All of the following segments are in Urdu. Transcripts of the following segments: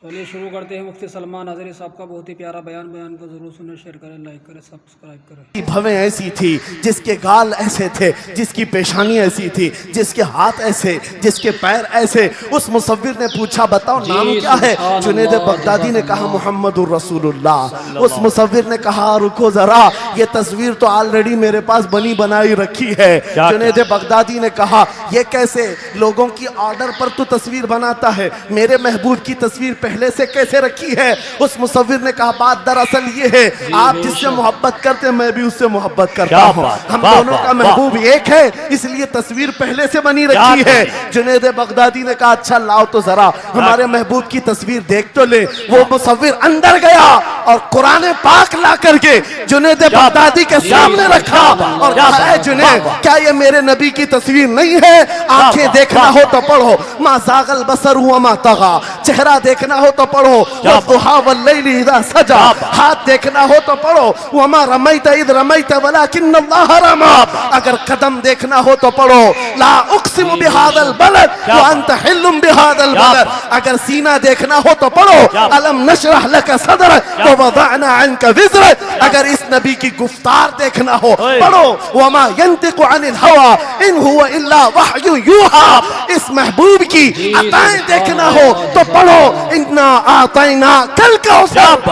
تو یہ شروع کرتے ہیں مفتی سلمان ناظری صاحب کا بہت ہی پیارا بیان کو ضرور سنیں، شیئر کریں، لائک کریں، سبسکرائب کریں۔ بھویں ایسی تھی جس کے گال ایسے تھے، جس کی پیشانی ایسی تھی، جس کے ہاتھ ایسے، جس کے پیر ایسے۔ اس مصور نے پوچھا بتاؤ نام کیا ہے؟ جنید بغدادی نے کہا محمد الرسول اللہ۔ اس مصور نے کہا رکو ذرا، یہ تصویر تو آلریڈی میرے پاس بنی بنائی رکھی ہے۔ جنید بغدادی نے کہا یہ کیسے؟ لوگوں کی آرڈر پر تو تصویر بناتا ہے، میرے محبوب کی تصویر پہلے سے کیسے رکھی ہے؟ اس مصور نے کہا بات دراصل یہ ہے، آپ جس سے محبت کرتے میں بھی اس سے محبت کرتا ہوں، ہم دونوں کا محبوب ایک ہے، اس لیے تصویر پہلے سے بنی رکھی ہے۔ جنید بغدادی نے کہا اچھا لاؤ تو ذرا ہمارے محبوب کی تصویر دیکھ تو لے۔ وہ مصور اندر گیا اور قرآن پاک لا کر کے جنید بغدادی کے سامنے رکھا اور کہا اے جنید کیا یہ میرے نبی کی تصویر نہیں ہے؟ آنکھیں دیکھنا ہو تو پڑھو ما زاغ البصر وما طغى، چہرہ دیکھنا ہو تو پڑھو والضحى واللیل اذا سجى، ہاتھ دیکھنا ہو تو پڑھو وما رمیت اذ رمیت ولکن اللہ رمی، اگر قدم دیکھنا ہو تو پڑھو لا اقسم بهذا البلد وانت حل بهذا البلد، اگر سینہ دیکھنا ہو تو پڑھو الم نشرح لك صدرك ووضعنا عنك وزرك، اگر اس نبی کی گفتار دیکھنا ہو پڑھو وما ينطق عن الهوى ان هو الا وحی یوحى، اس محبوب کی عطائیں دیکھنا ہو تو پڑھو انا اعطینا کل کوثر۔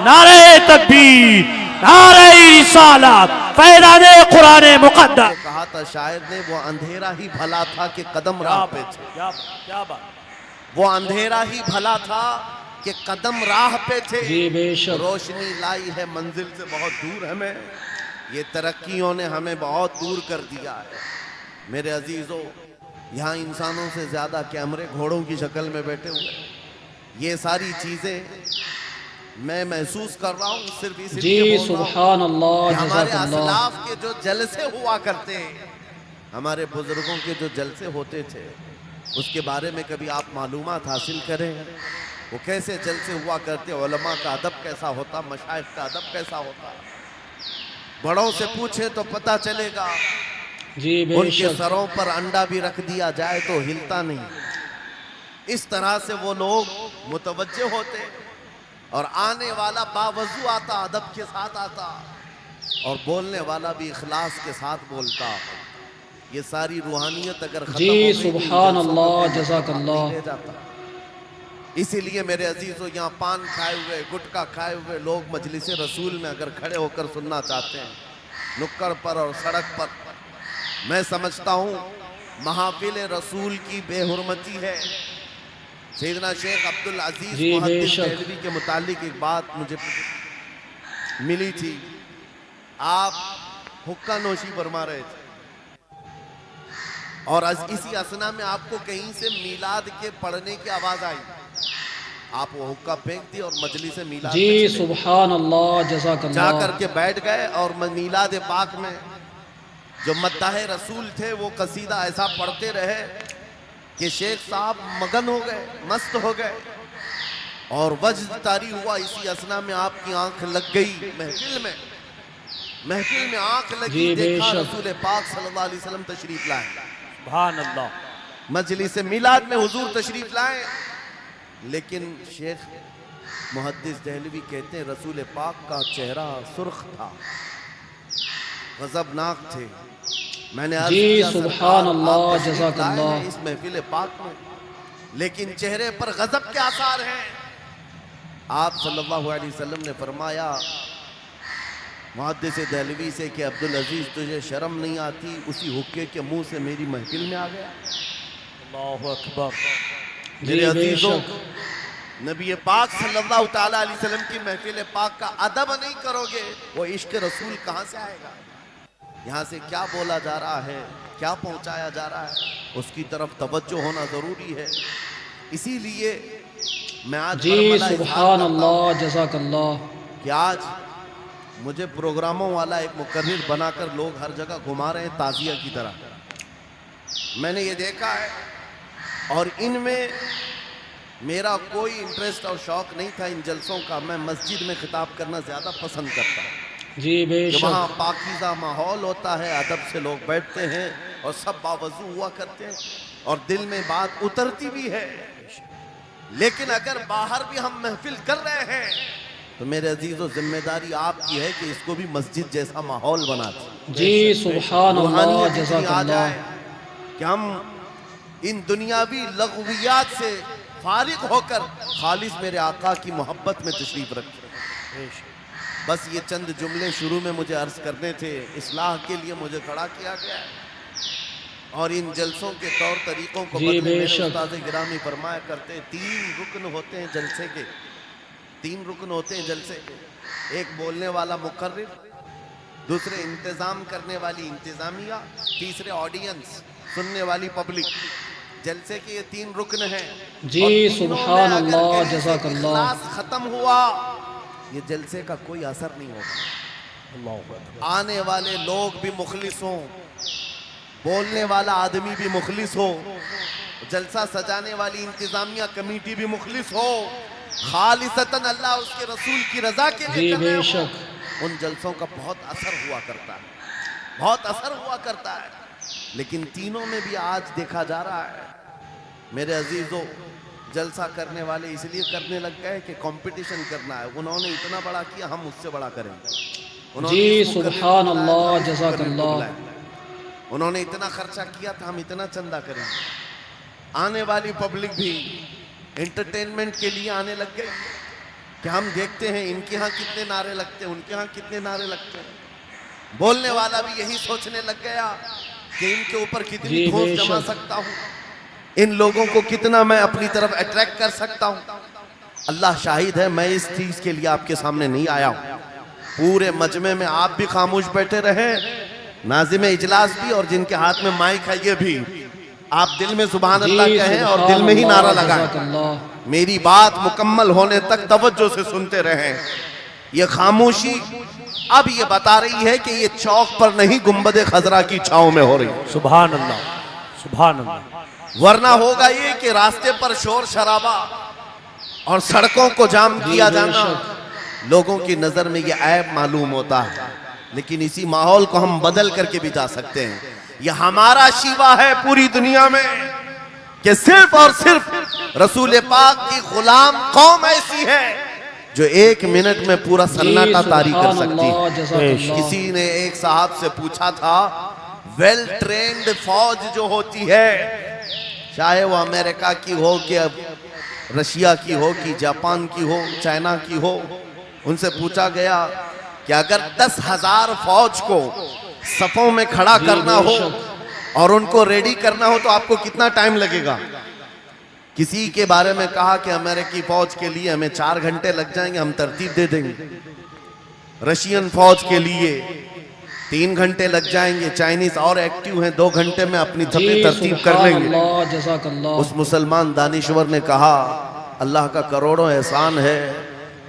نعرہ تکبیر، نعرہ رسالت، فیضان قرآن مقدس۔ کہا تھا شاعر نے وہ اندھیرا ہی بھلا تھا کہ قدم راہ پہ تھے، وہ اندھیرا ہی بھلا تھا کہ قدم راہ پہ تھے، روشنی لائی ہے منزل سے بہت دور ہمیں، یہ ترقیوں نے ہمیں بہت دور کر دیا ہے۔ میرے عزیزو یہاں انسانوں سے زیادہ کیمرے گھوڑوں کی شکل میں بیٹھے ہوئے، یہ ساری چیزیں میں محسوس کر رہا ہوں صرف اس لیے بول رہا ہوں کہ ہمارے اسلاف کے جو جلسے ہوا کرتے ہیں، ہمارے بزرگوں کے جو جلسے ہوتے تھے اس کے بارے میں کبھی آپ معلومات حاصل کریں، وہ کیسے جلسے ہوا کرتے، علماء کا ادب کیسا ہوتا، مشائخ کا ادب کیسا ہوتا، بڑوں سے پوچھیں تو پتہ چلے گا۔ ان کے سروں پر انڈا بھی رکھ دیا جائے تو ہلتا نہیں، اس طرح سے وہ لوگ متوجہ ہوتے اور آنے والا باوضو آتا، ادب کے ساتھ آتا، اور بولنے والا بھی اخلاص کے ساتھ بولتا۔ یہ ساری روحانیت اگر ختم ہو گئی سبحان اللہ، جزاک اللہ۔ اسی لیے میرے عزیزو یہاں پان کھائے ہوئے، گٹکا کھائے ہوئے لوگ مجلس رسول میں اگر کھڑے ہو کر سننا چاہتے ہیں نکڑ پر اور سڑک پر، میں سمجھتا ہوں محافل رسول کی بے حرمتی ہے۔ سیدنا شیخ عبدالعزیز محدث دہلوی کے متعلق ایک بات مجھے ملی تھی، آپ حقہ نوشی فرما رہے تھے اور اسی اسنا میں آپ کو کہیں سے میلاد کے پڑھنے کی آواز آئی، آپ وہ حقہ پھینک دی اور مجلس میلاد میں سبحان اللہ، جزاک اللہ، جا کر کے بیٹھ گئے اور میلاد پاک میں جو مداح رسول تھے وہ قصیدہ ایسا پڑھتے رہے کہ شیخ صاحب مگن ہو گئے، مست ہو گئے، اور وجد طاری ہوا۔ اسی اسنا میں آپ کی آنکھ لگ گئی محفل میں آنکھ لگی، دیکھا رسول پاک صلی اللہ علیہ وسلم تشریف لائے، سبحان اللہ، مجلس میلاد میں حضور تشریف لائے، لیکن شیخ محدث دہلوی کہتے ہیں رسول پاک کا چہرہ سرخ تھا، غضبناک تھے۔ میں نے سبحان اللہ، جزاک اللہ، اس محفل پاک میں، لیکن چہرے پر غضب کے آثار ہیں۔ آپ صلی اللہ علیہ وسلم نے فرمایا محدث دہلوی سے کہ عبدالعزیز تجھے شرم نہیں آتی، اسی حقے کے منہ سے میری محفل میں آ گیا۔ اللہ اکبر۔ میرے عزیزوں نبی پاک صلی اللہ تعالیٰ علیہ وسلم کی محفل پاک کا ادب نہیں کرو گے وہ عشق رسول کہاں سے آئے گا؟ یہاں سے کیا بولا جا رہا ہے، کیا پہنچایا جا رہا ہے، اس کی طرف توجہ ہونا ضروری ہے۔ اسی لیے میں آج سبحان اللہ، جزاک اللہ، کہ آج مجھے پروگراموں والا ایک مقرر بنا کر لوگ ہر جگہ گھما رہے ہیں تعزیہ کی طرح، میں نے یہ دیکھا ہے، اور ان میں میرا کوئی انٹرسٹ اور شوق نہیں تھا ان جلسوں کا۔ میں مسجد میں خطاب کرنا زیادہ پسند کرتا ہوں، بے شک، وہاں پاکیزہ ماحول ہوتا ہے، ادب سے لوگ بیٹھتے ہیں اور سب باوضو ہوا کرتے ہیں اور دل میں بات اترتی بھی ہے۔ لیکن اگر باہر بھی ہم محفل کر رہے ہیں تو میرے عزیزو ذمہ داری آپ کی ہے کہ اس کو بھی مسجد جیسا ماحول بنا دیں، جی سبحان اللہ، روحانیت جزاک اتنی آ اللہ۔ جائے کہ ہم ان دنیاوی لغویات سے فارغ ہو کر خالص میرے آقا کی محبت میں تشریف رکھیں۔ بس یہ چند جملے شروع میں مجھے عرض کرنے تھے، اصلاح کے لیے مجھے کھڑا کیا گیا ہے، اور ان جلسوں کے طور طریقوں کو جی بدلے بے میرے شک۔ استاد گرامی فرمایا کرتے ہیں 3 رکن ہوتے ہیں جلسے کے، 3 رکن ہوتے ہیں جلسے کے، ایک بولنے والا مقرر، دوسرے انتظام کرنے والی انتظامیہ، تیسرے آڈینس سننے والی پبلک۔ جلسے کے یہ 3 رکن ہیں، جی اور تینوں سبحان میں اگر اللہ، کہیں سے جزاک اللہ۔ اخلاص ختم ہوا یہ جلسے کا کوئی اثر نہیں ہوگا۔ اللہ اکبر۔ آنے والے لوگ بھی مخلص ہوں، بولنے والا آدمی بھی مخلص ہو، جلسہ سجانے والی انتظامیہ کمیٹی بھی مخلص ہو، خالصتاً اللہ اس کے رسول کی رضا کے جی لیے کر رہے بے ہوں، شک۔ ان جلسوں کا بہت اثر ہوا کرتا ہے، بہت اثر ہوا کرتا ہے۔ لیکن تینوں میں بھی آج دیکھا جا رہا ہے میرے عزیزو، جلسہ کرنے والے اس لیے کرنے لگ گئے کہ کمپٹیشن کرنا ہے، انہوں نے اتنا بڑا کیا ہم اس سے بڑا کریں گے، انہوں نے جی اس مقرر کو سبحان بلایا اللہ، تو ہم اس جزاک مقرر کو اللہ۔ بلائیں گے، انہوں نے اتنا خرچہ کیا تھا ہم اتنا چندہ کریں گے۔ آنے والی پبلک بھی انٹرٹینمنٹ کے لیے آنے لگ گئی کہ ہم دیکھتے ہیں ان کے ہاں کتنے نعرے لگتے ہیں، ان کے ہاں کتنے نعرے لگتے ہیں۔ بولنے والا بھی یہی سوچنے لگ گیا کہ ان کے اوپر کتنی جی ٹھوس بے جما شک۔ سکتا ہوں، ان لوگوں کو کتنا میں اپنی طرف اٹریکٹ کر سکتا ہوں۔ اللہ شاہد ہے میں اس چیز کے لیے آپ کے سامنے نہیں آیا ہوں، پورے مجمع میں آپ بھی خاموش بیٹھے رہے، ناظم اجلاس بھی، اور جن کے ہاتھ میں مائک ہے یہ بھی، آپ دل میں سبحان اللہ جی کہیں اور سبحان دل میں ہی اللہ، نعرہ جزاک لگائیں، اللہ۔ میری بات مکمل ہونے تک توجہ سے سنتے رہیں۔ یہ خاموشی اب یہ بتا رہی ہے کہ یہ چوک پر نہیں گنبد خضرا کی چھاؤں میں ہو رہی، سبحان اللہ، سبحان اللہ۔ ورنہ ہوگا یہ کہ راستے پر شور شرابہ اور سڑکوں کو جام کیا بے جانا شک۔ لوگوں کی نظر میں یہ عیب معلوم ہوتا ہے، لیکن اسی ماحول کو ہم بدل کر کے بھی جا سکتے ہیں۔ یہ ہمارا شیوا ہے پوری دنیا میں کہ صرف اور صرف رسول پاک کی غلام قوم ایسی ہے جو 1 منٹ میں پورا سناٹا طاری کر سبحان سکتی اللہ، ہے۔ جزاک اللہ۔ کسی نے ایک صاحب سے پوچھا تھا ویل ٹرینڈ فوج جو ہوتی ہے، چاہے وہ امریکہ کی ہو کہ رشیا کی ہو کہ جاپان کی ہو، چائنا کی ہو، ان سے پوچھا گیا کہ اگر 10,000 فوج کو صفوں میں کھڑا کرنا ہو اور ان کو ریڈی کرنا ہو تو آپ کو کتنا ٹائم لگے گا؟ کسی کے بارے میں کہا کہ امریکی فوج کے لیے ہمیں 4 گھنٹے لگ جائیں گے، ہم ترتیب دے دیں گے۔ رشین فوج کے لیے 3 گھنٹے لگ جائیں گے، چائنیز اور ایکٹیو ہیں، 2 گھنٹے میں اپنی صفیں ترتیب کر لیں گے۔ اللہ، جزاک اللہ۔ اس مسلمان دانشور نے کہا اللہ کا کروڑوں احسان ہے،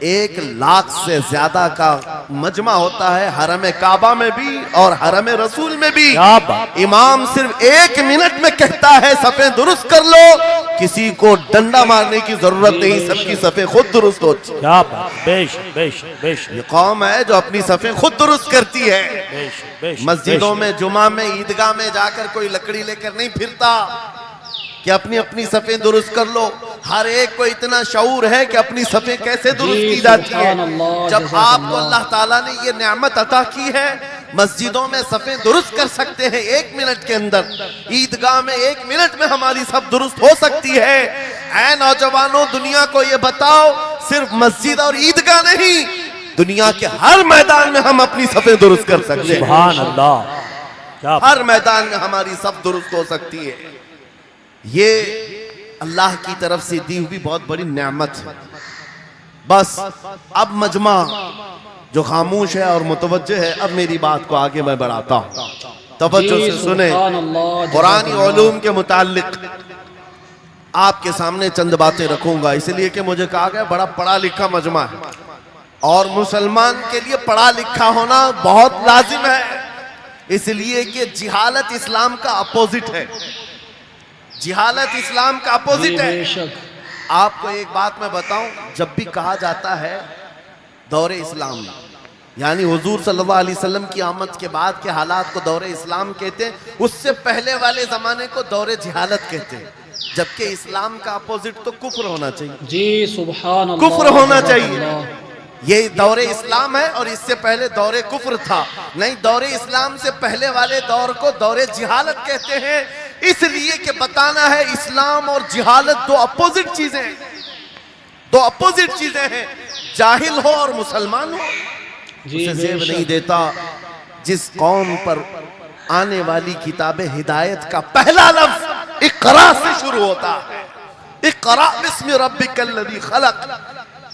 1,00,000 سے زیادہ کا مجمع ہوتا ہے حرم کعبہ میں بھی اور حرم رسول میں بھی، کیا بات! امام صرف 1 منٹ میں کہتا ہے صفیں درست کر لو، کسی کو ڈنڈا مارنے کی ضرورت نہیں، سب کی صفیں خود درست ہوتی ہیں۔ کیا بات! بے شک، بے شک، بے شک، یہ قوم ہے جو اپنی صفیں خود درست کرتی ہے۔ بے شک، بے شک، مسجدوں بے میں، جمعہ میں، عیدگاہ میں جا کر کوئی لکڑی لے کر نہیں پھرتا کہ اپنی اپنی صفیں درست کر لو۔ ہر ایک کو اتنا شعور ہے کہ اپنی صفیں کیسے درست کی جاتی ہے۔ سبحان اللہ، جب جزاک آپ کو اللہ۔ اللہ تعالیٰ نے یہ نعمت عطا کی ہے، مسجدوں میں صفیں درست کر سکتے ہیں 1 منٹ کے اندر، عیدگاہ میں 1 منٹ میں ہماری صف درست ہو سکتی ہے۔ اے نوجوانوں، دنیا کو یہ بتاؤ صرف مسجد اور عیدگاہ نہیں، دنیا کے ہر میدان میں ہم اپنی صفیں درست کر سکتے ہیں۔ سبحان اللہ، کیا ہر میدان میں ہماری صف درست ہو سکتی ہے۔ یہ اللہ کی طرف سے دی ہوئی بہت بڑی نعمت ہے۔ بس اب مجمع جو خاموش ہے اور متوجہ ہے، اب میری بات کو آگے میں بڑھاتا ہوں، توجہ سے سنیں۔ سبحان اللہ، جزاک قرآنی اللہ۔ علوم کے متعلق آپ کے سامنے چند باتیں رکھوں گا، اس لیے کہ مجھے کہا گیا بڑا پڑھا لکھا مجمع ہے، اور مسلمان کے لیے پڑھا لکھا ہونا بہت لازم ہے، اس لیے کہ جہالت اسلام کا اپوزٹ ہے، جہالت اسلام کا اپوزٹ ہے۔ بے شک۔ آپ کو ایک بات میں بتاؤں، جب بھی کہا جاتا ہے دور اسلام، یعنی حضور صلی اللہ علیہ وسلم کی آمد کے بعد کے حالات کو دور اسلام کہتے ہیں، اس سے پہلے والے زمانے کو دور جہالت کہتے ہیں۔ جبکہ اسلام کا اپوزٹ تو کفر ہونا چاہیے، جی سبحان اللہ، کفر ہونا جزاک چاہیے۔ اللہ۔ یہ دور اسلام ہے اور اس سے پہلے دور کفر تھا، نہیں دور اسلام سے پہلے والے دور کو دور جہالت کہتے ہیں، اس لیے کہ بتانا ہے اسلام اور جہالت دو اپوزٹ چیزیں ہیں، دو اپوزٹ چیزیں ہیں، جاہل ہو اور مسلمان ہو جی اسے بے زیب شک۔ نہیں دیتا۔ جس قوم پر آنے والی کتاب ہدایت کا پہلا لفظ اقرا سے شروع ہوتا ہے، اقرا بسم ربک الذی خلق،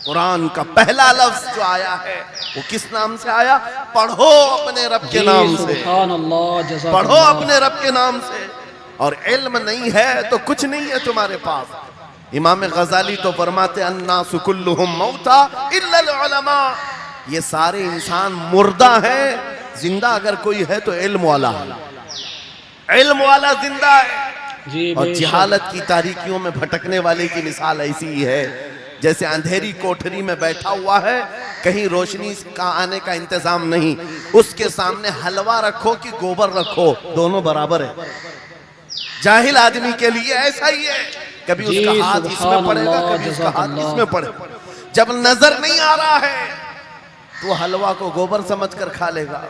قرآن کا پہلا لفظ جو آیا ہے وہ کس نام سے آیا؟ پڑھو اپنے رب کے جی نام سے، سبحان اللہ، جزاک پڑھو اللہ۔ اپنے رب کے نام سے۔ اور علم نہیں ہے تو کچھ نہیں ہے تمہارے پاس۔ امام غزالی تو فرماتے الناس کلہم موتا الا العلماء، یہ سارے انسان مردہ ہیں، زندہ اگر کوئی ہے تو علم والا ہے، علم والا زندہ ہے۔ جی اور بے شک۔ جہالت کی تاریکیوں میں بھٹکنے والے کی مثال ایسی ہی ہے جیسے اندھیری کوٹھری میں بیٹھا ہوا ہے، کہیں روشنی کا آنے کا انتظام نہیں، اس کے سامنے حلوہ رکھو کہ گوبر رکھو، دونوں برابر ہے۔ جاہل آدمی کے لیے ایسا ہی ہے، کبھی اس کا ہاتھ اس میں پڑے گا، کبھی اس کا ہاتھ اس میں پڑے گا۔ جب نظر نہیں آ رہا ہے تو حلوہ کو گوبر سمجھ کر کھا لے گا،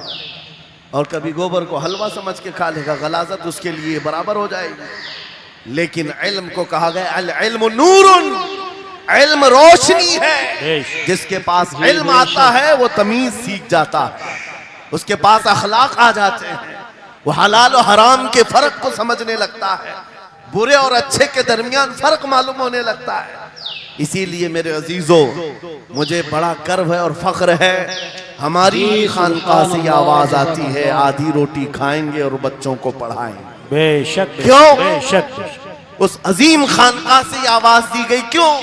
اور کبھی گوبر کو حلوہ سمجھ کے کھا لے گا، غلاظت اس کے لیے برابر ہو جائے گی۔ لیکن علم کو کہا گیا العلم نور، علم روشنی ہے، جس کے پاس علم آتا ہے وہ تمیز سیکھ جاتا ہے، اس کے پاس اخلاق آ جاتے ہیں، وہ حلال و حرام کے فرق کو سمجھنے لگتا ہے، برے اور اچھے کے درمیان فرق معلوم ہونے لگتا ہے۔ اسی لیے میرے عزیزو مجھے بڑا کرو ہے اور فخر ہے، ہماری خانقاہ سے یہ آواز آتی ہے آدھی روٹی کھائیں گے اور بچوں کو پڑھائیں گے۔ بے شک، کیوں؟ بے شک۔ اس عظیم خانقاہ سے یہ آواز دی گئی، کیوں؟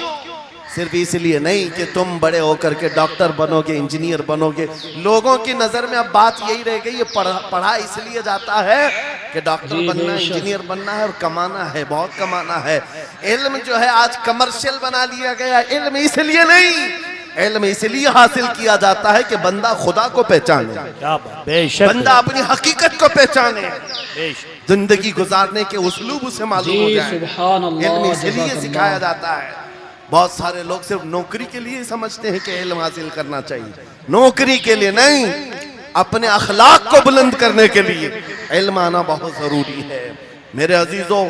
صرف اس لیے نہیں کہ تم بڑے ہو کر کے ڈاکٹر بنو گے، انجینئر بنو گے۔ لوگوں کی نظر میں اب بات یہی رہ گئی، یہ پڑھا اس لیے جاتا ہے کہ ڈاکٹر بننا ہے، انجینئر بننا ہے اور کمانا ہے، بہت کمانا ہے۔ علم جو ہے آج کمرشل بنا لیا گیا، علم اس لیے نہیں، علم اس لیے حاصل کیا جاتا ہے کہ بندہ خدا کو پہچانے، کیا بات، بے شک، بندہ اپنی حقیقت کو پہچانے، بے شک۔ زندگی گزارنے کے اسلوب اسے معلوم ہو جی جائے۔ سبحان اللہ، علم اس لیے جزاک سکھایا اللہ۔ جاتا ہے۔ بہت سارے لوگ صرف نوکری کے لیے سمجھتے ہیں کہ علم حاصل کرنا چاہیے، نوکری کے لیے نہیں، اپنے اخلاق کو بلند کرنے کے لیے علم آنا بہت ضروری ہے۔ میرے عزیزوں،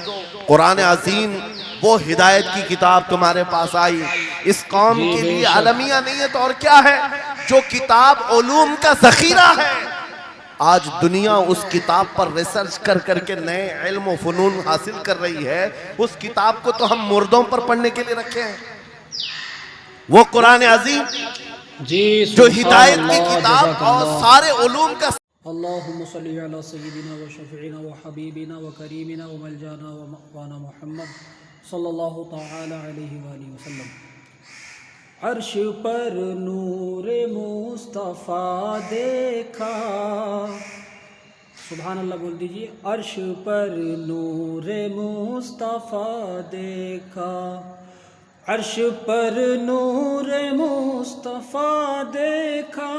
قرآن عظیم وہ ہدایت کی کتاب تمہارے پاس آئی، اس قوم کے لیے عالمیہ نہیں ہے تو اور کیا ہے، جو کتاب علوم کا ذخیرہ ہے۔ آج دنیا اس کتاب پر ریسرچ کر کر کے نئے علم و فنون حاصل کر رہی ہے، اس کتاب کو تو ہم مردوں پر پڑھنے کے لیے رکھے ہیں۔ وہ قرآن عظیم جی جو سبحان ہدایت کی اللہ، کتاب جزاک اور اللہ۔ سارے علوم کا اللہم صلی علی سیدنا و شفیعنا و حبیبنا و کریمنا و ملجانا و مأوانا محمد صلی اللہ تعالی علیہ وآلہ وسلم۔ عرش پر نور مصطفیٰ دیکھا، سبحان اللہ بول دیجئے، عرش پر نور مصطفیٰ دیکھا، عرش پر نور مصطفیٰ دیکھا،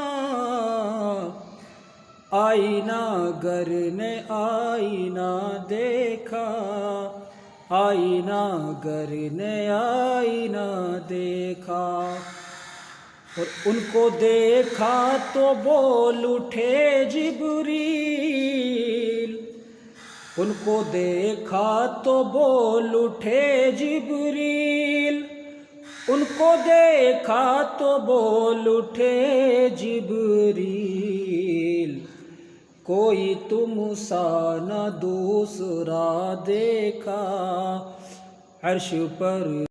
آئینہ گر نے آئینہ دیکھا، آئینہ گر نے آئینہ دیکھا، اور ان کو دیکھا تو بول اٹھے جبریل، ان کو دیکھا تو بول اٹھے جبریل، ان کو دیکھا تو بول اٹھے جبریل، کوئی تم سا نہ دوسرا دیکھا، عرش پر